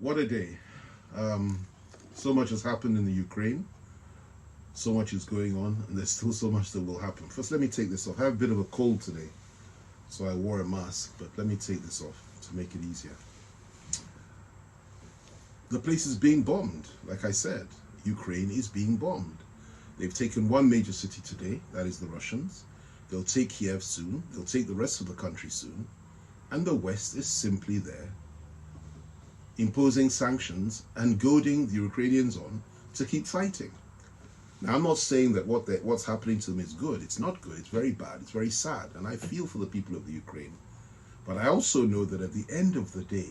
What a day. So much has happened in the Ukraine. So much is going on, and there's still so much that will happen. First, let me take this off. I have a bit of a cold today, so I wore a mask, but let me take this off to make it easier. The place is being bombed. Like I said, Ukraine is being bombed. They've taken one major city today, that is the Russians. They'll take Kiev soon. They'll take the rest of the country soon. And the West is simply there, imposing sanctions and goading the Ukrainians on to keep fighting. Now, I'm not saying that what's happening to them is good. It's not good. It's very bad. It's very sad. And I feel for the people of the Ukraine. But I also know that at the end of the day,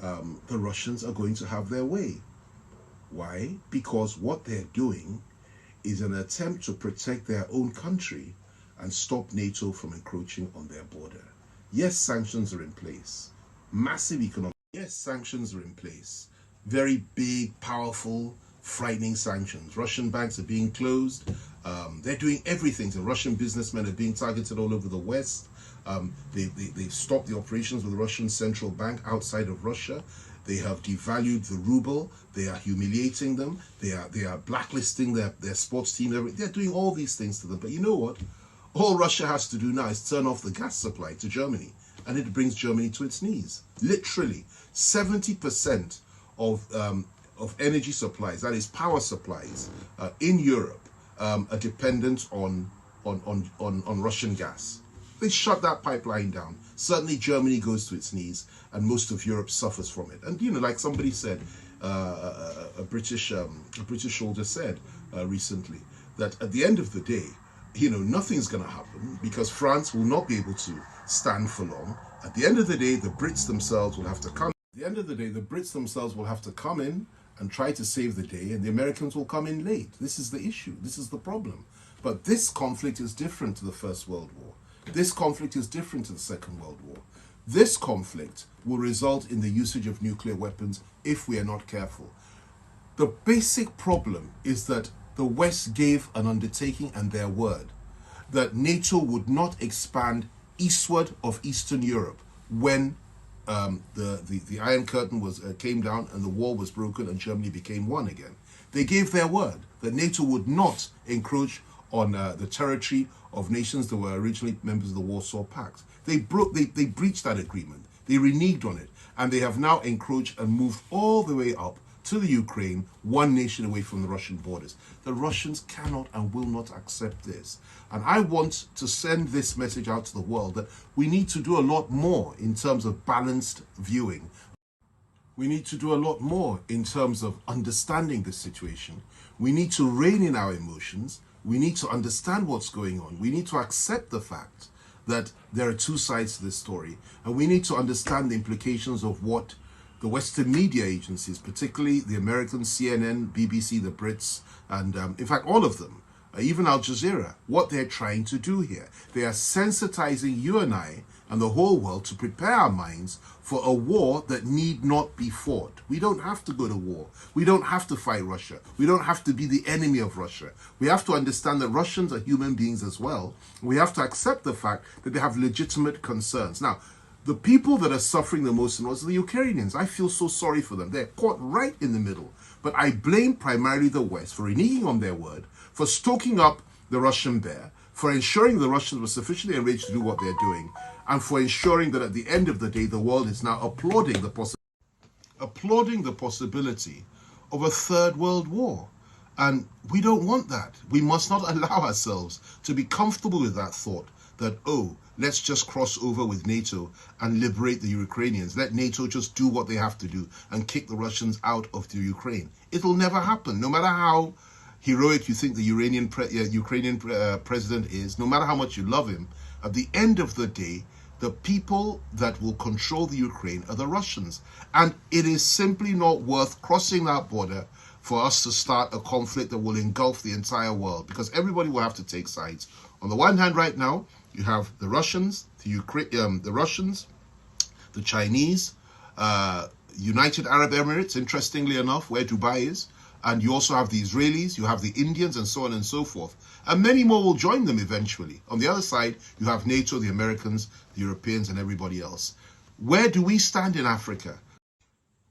the Russians are going to have their way. Why? Because what they're doing is an attempt to protect their own country and stop NATO from encroaching on their border. Yes, sanctions are in place. Massive economic. Yes, sanctions are in place. Very big, powerful, frightening sanctions. Russian banks are being closed. They're doing everything. The Russian businessmen are being targeted all over the West. They've stopped the operations with the Russian central bank outside of Russia. They have devalued the ruble. They are humiliating them. They are blacklisting their sports team. They're doing all these things to them. But you know what? All Russia has to do now is turn off the gas supply to Germany, and it brings Germany to its knees. Literally, 70% of energy supplies, that is power supplies, in Europe are dependent on Russian gas. They shut that pipeline down. Certainly Germany goes to its knees, and most of Europe suffers from it. And, you know, like somebody said, a British soldier said recently, that at the end of the day, you know, nothing's going to happen because France will not be able to stand for long. At the end of the day, the Brits themselves will have to come. At the end of the day, the Brits themselves will have to come in and try to save the day, and the Americans will come in late. This is the issue. This is the problem. But this conflict is different to the First World War. This conflict is different to the Second World War. This conflict will result in the usage of nuclear weapons if we are not careful. The basic problem is that the West gave an undertaking and their word that NATO would not expand eastward of Eastern Europe when the Iron Curtain came down and the wall was broken and Germany became one again. They gave their word that NATO would not encroach on the territory of nations that were originally members of the Warsaw Pact. They breached that agreement. They reneged on it, and they have now encroached and moved all the way up to the Ukraine, one nation away from the Russian borders. The Russians cannot and will not accept this. And I want to send this message out to the world that we need to do a lot more in terms of balanced viewing. We need to do a lot more in terms of understanding the situation. We need to rein in our emotions. We need to understand what's going on. We need to accept the fact that there are two sides to this story. And we need to understand the implications of what the Western media agencies, particularly the American CNN, BBC, the Brits, and in fact, all of them, even Al Jazeera, what they're trying to do here. They are sensitizing you and I and the whole world to prepare our minds for a war that need not be fought. We don't have to go to war. We don't have to fight Russia. We don't have to be the enemy of Russia. We have to understand that Russians are human beings as well. We have to accept the fact that they have legitimate concerns. Now, the people that are suffering the most in all are the Ukrainians. I feel so sorry for them. They're caught right in the middle. But I blame primarily the West for reneging on their word, for stoking up the Russian bear, for ensuring the Russians were sufficiently enraged to do what they're doing, and for ensuring that at the end of the day, the world is now applauding the possibility of a third world war. And we don't want that. We must not allow ourselves to be comfortable with that thought that, oh, let's just cross over with NATO and liberate the Ukrainians. Let NATO just do what they have to do and kick the Russians out of the Ukraine. It'll never happen. No matter how heroic you think the Ukrainian president is, no matter how much you love him, at the end of the day, the people that will control the Ukraine are the Russians. And it is simply not worth crossing that border for us to start a conflict that will engulf the entire world, because everybody will have to take sides. On the one hand, right now, you have the Russians, the Chinese, United Arab Emirates, interestingly enough, where Dubai is, and you also have the Israelis, you have the Indians, and so on and so forth. And many more will join them eventually. On the other side, you have NATO, the Americans, the Europeans, and everybody else. Where do we stand in Africa?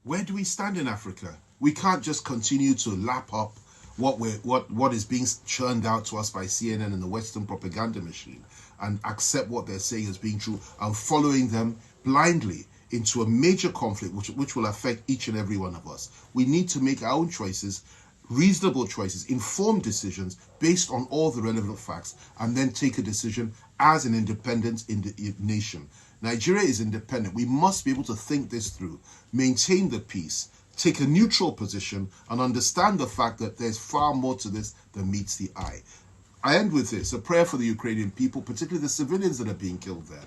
Where do we stand in Africa? We can't just continue to lap up what is being churned out to us by CNN and the Western propaganda machine and accept what they're saying as being true and following them blindly into a major conflict which will affect each and every one of us. We need to make our own choices, reasonable choices, informed decisions based on all the relevant facts, and then take a decision as an independent nation. Nigeria is independent. We must be able to think this through, maintain the peace, take a neutral position, and understand the fact that there's far more to this than meets the eye. I end with this, a prayer for the Ukrainian people, particularly the civilians that are being killed there.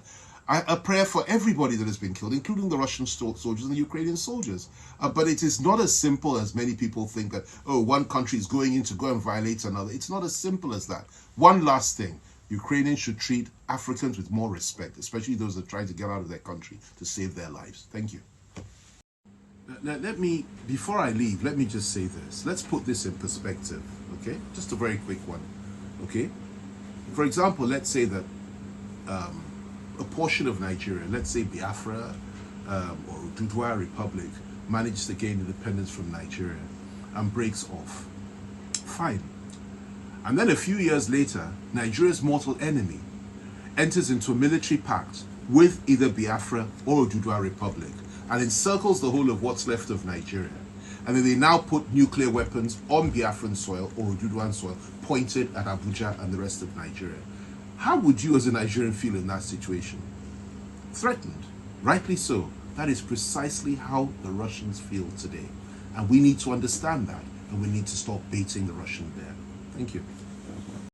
A prayer for everybody that has been killed, including the Russian soldiers and the Ukrainian soldiers. But it is not as simple as many people think that, oh, one country is going in to go and violate another. It's not as simple as that. One last thing. Ukrainians should treat Africans with more respect, especially those that try to get out of their country to save their lives. Thank you. Before I leave, let me just say this. Let's put this in perspective, okay? Just a very quick one, okay? For example, let's say that a portion of Nigeria, let's say Biafra or Ududua Republic, manages to gain independence from Nigeria and breaks off. Fine. And then a few years later, Nigeria's mortal enemy enters into a military pact with either Biafra or Ududua Republic and encircles the whole of what's left of Nigeria. And then they now put nuclear weapons on Biafran soil or Ududuan soil, pointed at Abuja and the rest of Nigeria. How would you as a Nigerian feel in that situation? Threatened. Rightly so. That is precisely how the Russians feel today. And we need to understand that, and we need to stop baiting the Russian bear. Thank you.